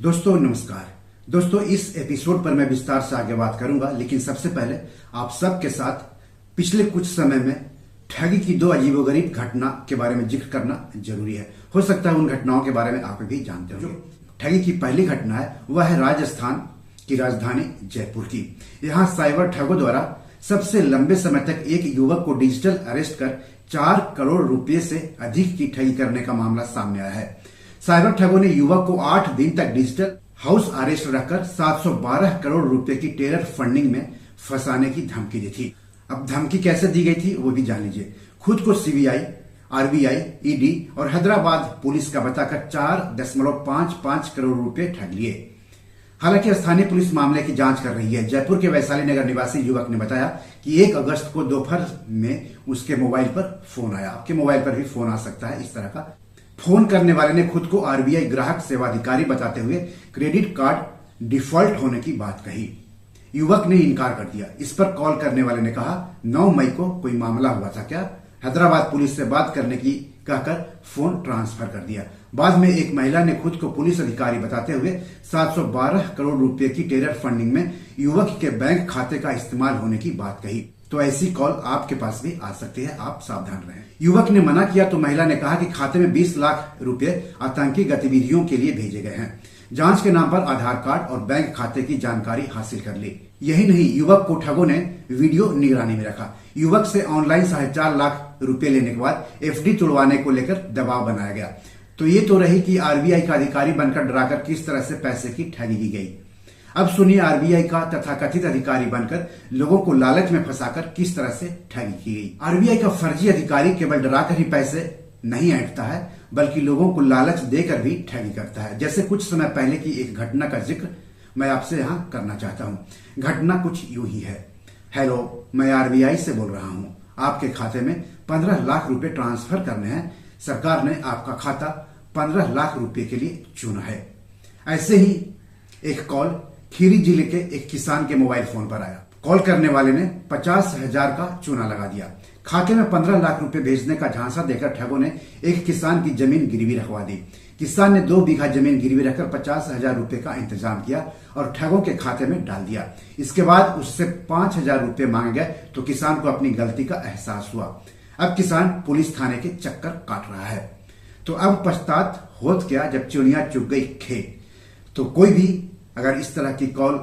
दोस्तों नमस्कार। दोस्तों इस एपिसोड पर मैं विस्तार से आगे बात करूंगा, लेकिन सबसे पहले आप सबके साथ पिछले कुछ समय में ठगी की दो अजीबोगरीब घटना के बारे में जिक्र करना जरूरी है। हो सकता है उन घटनाओं के बारे में आप भी जानते हो। ठगी की पहली घटना है वह है राजस्थान की राजधानी जयपुर की। यहाँ साइबर ठगों द्वारा सबसे लंबे समय तक एक युवक को डिजिटल अरेस्ट कर 4 करोड़ रुपए से अधिक की ठगी करने का मामला सामने आया है। साइबर ठगों ने युवक को 8 दिन तक डिजिटल हाउस अरेस्ट रखकर 712 करोड़ रुपए की टेरर फंडिंग में फंसाने की धमकी दी थी। अब धमकी कैसे दी गई थी वो भी जान लीजिए। खुद को सीबीआई, आरबीआई, ईडी और हैदराबाद पुलिस का बताकर 4.55 करोड़ रुपए ठग लिए। हालांकि स्थानीय पुलिस मामले की जांच कर रही है। जयपुर के वैशाली नगर निवासी युवक ने बताया कि 1 अगस्त को दोपहर में उसके मोबाइल पर फोन आया। आपके मोबाइल पर भी फोन आ सकता है इस तरह का। फोन करने वाले ने खुद को आरबीआई ग्राहक सेवा अधिकारी बताते हुए क्रेडिट कार्ड डिफॉल्ट होने की बात कही। युवक ने इनकार कर दिया। इस पर कॉल करने वाले ने कहा 9 मई को कोई मामला हुआ था क्या? हैदराबाद पुलिस से बात करने की कहकर फोन ट्रांसफर कर दिया। बाद में एक महिला ने खुद को पुलिस अधिकारी बताते हुए 712 करोड़ रुपए की टेरर फंडिंग में युवक के बैंक खाते का इस्तेमाल होने की बात कही। तो ऐसी कॉल आपके पास भी आ सकती है, आप सावधान रहें। युवक ने मना किया तो महिला ने कहा कि खाते में 20 लाख रुपए आतंकी गतिविधियों के लिए भेजे गए हैं। जांच के नाम पर आधार कार्ड और बैंक खाते की जानकारी हासिल कर ली। यही नहीं, युवक को ठगों ने वीडियो निगरानी में रखा। युवक से ऑनलाइन 4.5 लाख रुपए लेने के बाद एफडी तुड़वाने को लेकर दबाव बनाया गया। तो ये तो रही कि आरबीआई का अधिकारी बनकर डराकर किस तरह से पैसे की ठगी की गई। अब सुनिए आरबीआई का तथाकथित अधिकारी बनकर लोगों को लालच में फंसाकर किस तरह से ठगी की गई। आरबीआई का फर्जी अधिकारी केवल डराकर ही पैसे नहीं ऐंठता है, बल्कि लोगों को लालच देकर भी ठगी करता है। जैसे कुछ समय पहले की एक घटना का जिक्र मैं आपसे यहाँ करना चाहता हूँ। घटना कुछ यूं ही है। हेलो, मैं आरबीआई से बोल रहा हूँ। आपके खाते में 15 लाख रुपए ट्रांसफर करने हैं। सरकार ने आपका खाता 15 लाख रुपए के लिए चुना है। ऐसे ही एक कॉल खीरी जिले के एक किसान के मोबाइल फोन पर आया। कॉल करने वाले ने 50,000 का चूना लगा दिया। खाते में 15 लाख रुपए भेजने का झांसा देकर ठगों ने एक किसान की जमीन गिरवी रखवा दी। किसान ने 2 बीघा जमीन गिरवी रखकर 50,000 रुपए का इंतजाम किया और ठगों के खाते में डाल दिया। इसके बाद उससे 5,000 रुपए मांगे गए तो किसान को अपनी गलती का एहसास हुआ। अब किसान पुलिस थाने के चक्कर काट रहा है। तो अब पछतात होत क्या जब चिड़िया चुग गई खेत। तो कोई भी अगर इस तरह की कॉल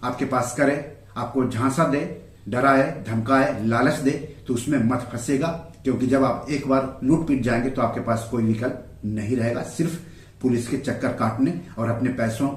आपके पास करे, आपको झांसा दे, डराए, धमकाए, लालच दे, तो उसमें मत फंसेगा, क्योंकि जब आप एक बार लूट पीट जाएंगे तो आपके पास कोई विकल्प नहीं रहेगा, सिर्फ पुलिस के चक्कर काटने और अपने पैसों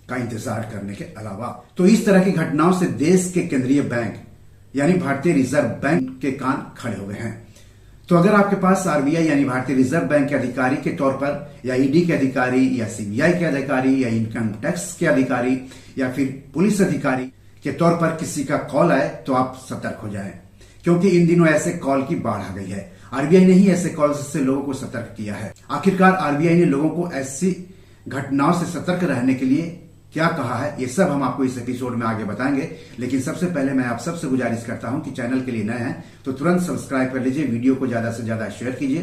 का इंतजार करने के अलावा। तो इस तरह की घटनाओं से देश के केंद्रीय बैंक यानी भारतीय रिजर्व बैंक के कान खड़े हो गए हैं। तो अगर आपके पास आरबीआई यानी भारतीय रिजर्व बैंक के अधिकारी के तौर पर या ईडी के अधिकारी या सीबीआई के अधिकारी या इनकम टैक्स के अधिकारी या फिर पुलिस अधिकारी के तौर पर किसी का कॉल आए तो आप सतर्क हो जाएं, क्योंकि इन दिनों ऐसे कॉल की बाढ़ आ गई है। आरबीआई ने ही ऐसे कॉल से लोगों को सतर्क किया है। आखिरकार आरबीआई ने लोगों को ऐसी घटनाओं से सतर्क रहने के लिए क्या कहा है, ये सब हम आपको इस एपिसोड में आगे बताएंगे। लेकिन सबसे पहले मैं आप सबसे गुजारिश करता हूं कि चैनल के लिए नए हैं तो तुरंत सब्सक्राइब कर लीजिए, वीडियो को ज्यादा से ज्यादा शेयर कीजिए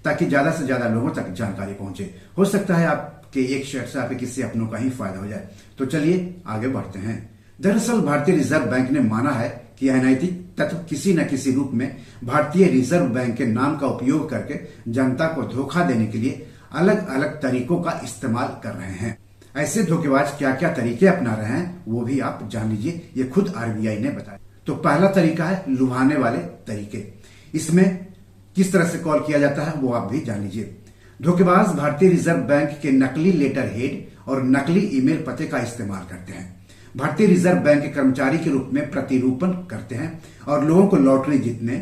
ताकि ज्यादा से ज्यादा लोगों तक जानकारी पहुंचे। हो सकता है आपके एक शेयर से आपके किसी अपनों का ही फायदा हो जाए। तो चलिए आगे बढ़ते हैं। दरअसल भारतीय रिजर्व बैंक ने माना है कि अनैतिक तत्व किसी न किसी रूप में भारतीय रिजर्व बैंक के नाम का उपयोग करके जनता को धोखा देने के लिए अलग अलग तरीकों का इस्तेमाल कर रहे हैं। ऐसे धोखेबाज क्या क्या तरीके अपना रहे हैं वो भी आप जान लीजिए, ये खुद आरबीआई ने बताया। तो पहला तरीका है लुभाने वाले तरीके। इसमें किस तरह से कॉल किया जाता है वो आप भी जान लीजिए। धोखेबाज भारतीय रिजर्व बैंक के नकली लेटर हेड और नकली ईमेल पते का इस्तेमाल करते हैं। भारतीय रिजर्व बैंक के कर्मचारी के रूप में प्रतिरूपण करते हैं और लोगों को लॉटरी जीतने,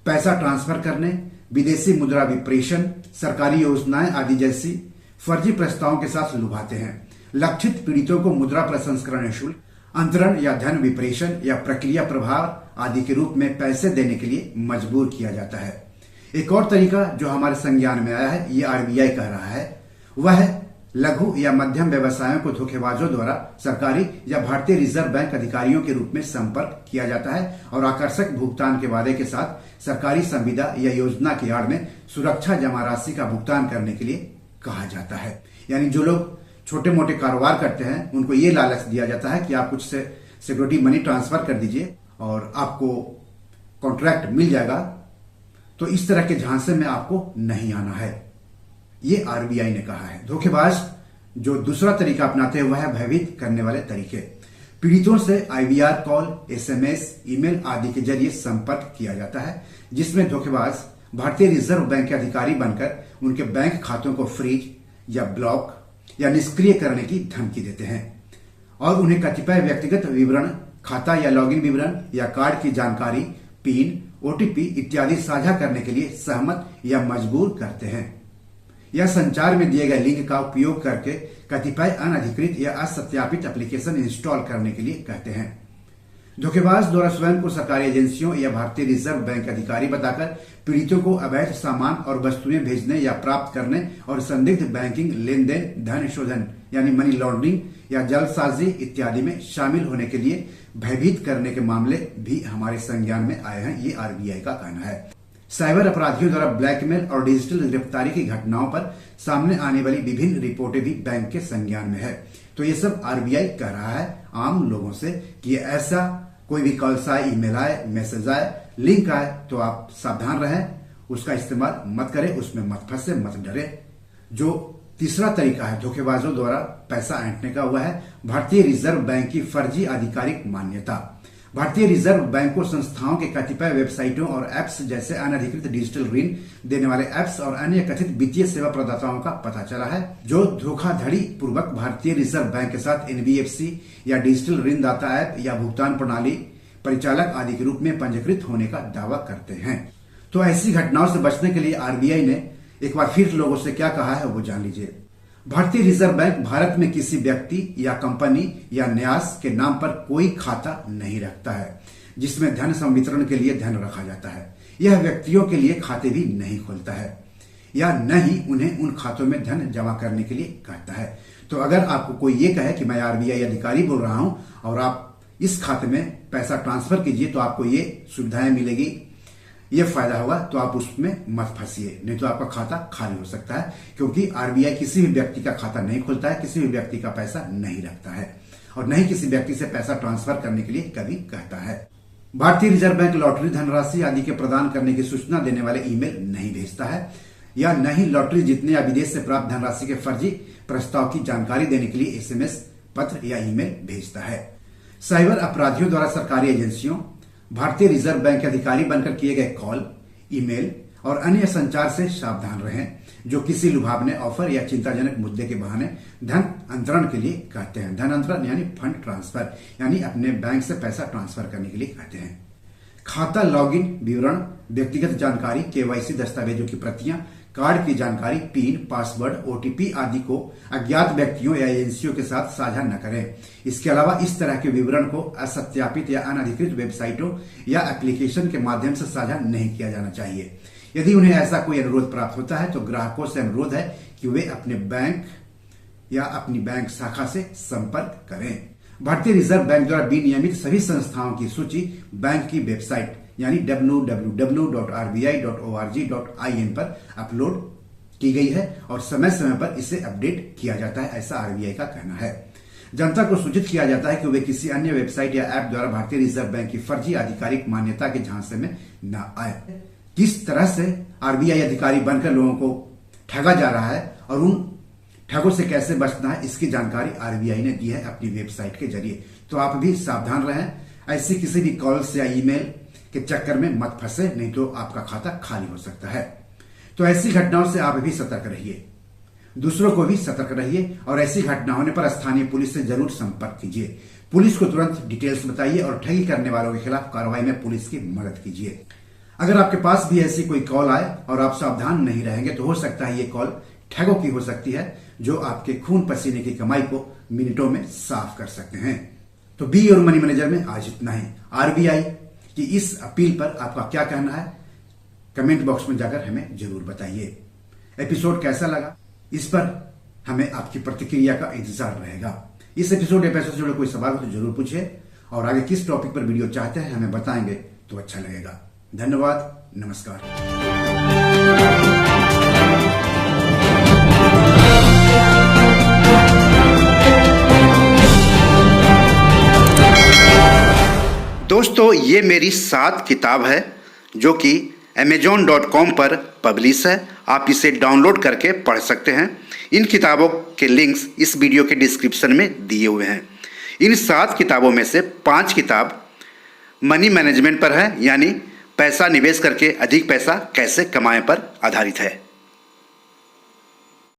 पैसा ट्रांसफर करने, विदेशी मुद्रा विप्रेषण, सरकारी योजनाएं आदि जैसी फर्जी प्रस्तावों के साथ लुभाते हैं। लक्षित पीड़ितों को मुद्रा प्रसंस्करण शुल्क, अंतरण या धन विप्रेषण या प्रक्रिया प्रभार आदि के रूप में पैसे देने के लिए मजबूर किया जाता है। एक और तरीका जो हमारे संज्ञान में आया है, ये आरबीआई कह रहा है, वह है लघु या मध्यम व्यवसायों को धोखेबाजों द्वारा सरकारी या भारतीय रिजर्व बैंक अधिकारियों के रूप में संपर्क किया जाता है और आकर्षक भुगतान के वादे के साथ सरकारी संविदा या योजना की आड़ में सुरक्षा जमा राशि का भुगतान करने के लिए कहा जाता है। यानी जो लोग छोटे मोटे कारोबार करते हैं उनको ये लालच दिया जाता है कि आप कुछ से सिक्योरिटी मनी ट्रांसफर कर दीजिए और आपको कॉन्ट्रैक्ट मिल जाएगा। तो इस तरह के झांसे में आपको नहीं आना है, ये आरबीआई ने कहा है। धोखेबाज जो दूसरा तरीका अपनाते हैं वह है भयभीत करने वाले तरीके। पीड़ितों से आईवीआर कॉल, एसएमएस, ईमेल आदि के जरिए संपर्क किया जाता है, जिसमें धोखेबाज भारतीय रिजर्व बैंक के अधिकारी बनकर उनके बैंक खातों को फ्रीज या ब्लॉक या निष्क्रिय करने की धमकी देते हैं और उन्हें कतिपय व्यक्तिगत विवरण, खाता या लॉगिन विवरण या कार्ड की जानकारी, पिन, ओटीपी इत्यादि साझा करने के लिए सहमत या मजबूर करते हैं। यह संचार में दिए गए लिंक का उपयोग करके कतिपय अनधिकृत या असत्यापित एप्लीकेशन इंस्टॉल करने के लिए कहते हैं। धोखेबाज द्वारा स्वयं को सरकारी एजेंसियों या भारतीय रिजर्व बैंक अधिकारी बताकर पीड़ितों को अवैध सामान और वस्तुएं भेजने या प्राप्त करने और संदिग्ध बैंकिंग लेनदेन, धन शोधन यानी मनी लॉन्ड्रिंग या जालसाजी इत्यादि में शामिल होने के लिए भयभीत करने के मामले भी हमारे संज्ञान में आए हैं, ये आरबीआई का कहना है। साइबर अपराधियों द्वारा ब्लैकमेल और डिजिटल गिरफ्तारी की घटनाओं पर सामने आने वाली विभिन्न रिपोर्टें भी बैंक के संज्ञान में है। तो ये सब आरबीआई कह रहा है आम लोगों से कि ऐसा कोई भी कॉल्स आए, ईमेल आए, मैसेज आए, लिंक आए तो आप सावधान रहें, उसका इस्तेमाल मत करें, उसमें मत फंसे, मत डरे। जो तीसरा तरीका है धोखेबाजों द्वारा पैसा ऐंठने का, वह है भारतीय रिजर्व बैंक की फर्जी आधिकारिक मान्यता। भारतीय रिजर्व बैंक को संस्थाओं के कतिपय वेबसाइटों और एप्स जैसे अनधिकृत डिजिटल ऋण देने वाले एप्स और अन्य कथित वित्तीय सेवा प्रदाताओं का पता चला है, जो धोखाधड़ी पूर्वक भारतीय रिजर्व बैंक के साथ एनबीएफसी या डिजिटल ऋणदाता ऐप या भुगतान प्रणाली परिचालक आदि के रूप में पंजीकृत होने का दावा करते हैं। तो ऐसी घटनाओं से बचने के लिए आरबीआई ने एक बार फिर लोगों से क्या कहा है वो जान लीजिए। भारतीय रिजर्व बैंक भारत में किसी व्यक्ति या कंपनी या न्यास के नाम पर कोई खाता नहीं रखता है जिसमें धन संवितरण के लिए धन रखा जाता है। यह व्यक्तियों के लिए खाते भी नहीं खोलता है या न ही उन्हें उन खातों में धन जमा करने के लिए कहता है। तो अगर आपको कोई ये कहे कि मैं आरबीआई अधिकारी बोल रहा हूं और आप इस खाते में पैसा ट्रांसफर कीजिए तो आपको ये सुविधाएं मिलेगी, ये फायदा होगा, तो आप उसमें मत फंसिए, नहीं तो आपका खाता खाली हो सकता है। क्योंकि आरबीआई किसी भी व्यक्ति का खाता नहीं खोलता है, किसी भी व्यक्ति का पैसा नहीं रखता है और नहीं किसी व्यक्ति से पैसा ट्रांसफर करने के लिए कभी कहता है। भारतीय रिजर्व बैंक लॉटरी, धनराशि आदि के प्रदान करने की सूचना देने वाले ईमेल नहीं भेजता है या न ही लॉटरी जीतने या विदेश से प्राप्त धनराशि के फर्जी प्रस्ताव की जानकारी देने के लिए एसएमएस, पत्र या ईमेल भेजता है। साइबर अपराधियों द्वारा सरकारी एजेंसियों, भारतीय रिजर्व बैंक के अधिकारी बनकर किए गए कॉल, ईमेल और अन्य संचार से सावधान रहें जो किसी लुभावने ऑफर या चिंताजनक मुद्दे के बहाने धन अंतरण के लिए कहते हैं। धन अंतरण यानी फंड ट्रांसफर, यानी अपने बैंक से पैसा ट्रांसफर करने के लिए कहते हैं। खाता लॉगिन विवरण, व्यक्तिगत जानकारी, केवाईसी दस्तावेजों की प्रतियां, कार्ड की जानकारी, पिन, पासवर्ड, ओटीपी आदि को अज्ञात व्यक्तियों या एजेंसियों के साथ साझा न करें। इसके अलावा इस तरह के विवरण को असत्यापित या अनधिकृत वेबसाइटों या एप्लीकेशन के माध्यम से साझा नहीं किया जाना चाहिए। यदि उन्हें ऐसा कोई अनुरोध प्राप्त होता है तो ग्राहकों से अनुरोध है कि वे अपने बैंक या अपनी बैंक शाखा से संपर्क करें। भारतीय रिजर्व बैंक द्वारा विनियमित सभी संस्थाओं की सूची बैंक की वेबसाइट यानी www.rbi.org.in पर अपलोड की गई है और समय समय पर इसे अपडेट किया जाता है, ऐसा आरबीआई का कहना है। जनता को सूचित किया जाता है कि वे किसी अन्य वेबसाइट या ऐप द्वारा भारतीय रिजर्व बैंक की फर्जी आधिकारिक मान्यता के झांसे में न आए। किस तरह से आरबीआई अधिकारी बनकर लोगों को ठगा जा रहा है और उन ठगों से कैसे बचना है, इसकी जानकारी आरबीआई ने दी है अपनी वेबसाइट के जरिए। तो आप भी सावधान रहें, ऐसी किसी भी कॉल्स या ईमेल के चक्कर में मत फंसे, नहीं तो आपका खाता खाली हो सकता है। तो ऐसी घटनाओं से आप भी सतर्क रहिए, दूसरों को भी सतर्क रहिए और ऐसी घटना होने पर स्थानीय पुलिस से जरूर संपर्क कीजिए। पुलिस को तुरंत डिटेल्स बताइए और ठगी करने वालों के खिलाफ कार्रवाई में पुलिस की मदद कीजिए। अगर आपके पास भी ऐसी कोई कॉल आए और आप सावधान नहीं रहेंगे तो हो सकता है ये कॉल ठगों की हो सकती है जो आपके खून पसीने की कमाई को मिनटों में साफ कर सकते हैं। तो बी योर मनी मैनेजर में आज इतना ही। आरबीआई की इस अपील पर आपका क्या कहना है, कमेंट बॉक्स में जाकर हमें जरूर बताइए। एपिसोड कैसा लगा, इस पर हमें आपकी प्रतिक्रिया का इंतजार रहेगा। इस एपिसोड से जुड़े कोई सवाल हो तो जरूर पूछिए और आगे किस टॉपिक पर वीडियो चाहते हैं हमें बताएंगे तो अच्छा लगेगा। धन्यवाद, नमस्कार। दोस्तों ये मेरी 7 किताब है जो कि amazon.com पर पब्लिश है। आप इसे डाउनलोड करके पढ़ सकते हैं। इन किताबों के लिंक्स इस वीडियो के डिस्क्रिप्शन में दिए हुए हैं। इन 7 किताबों में से 5 किताब मनी मैनेजमेंट पर है, यानी पैसा निवेश करके अधिक पैसा कैसे कमाएं पर आधारित है।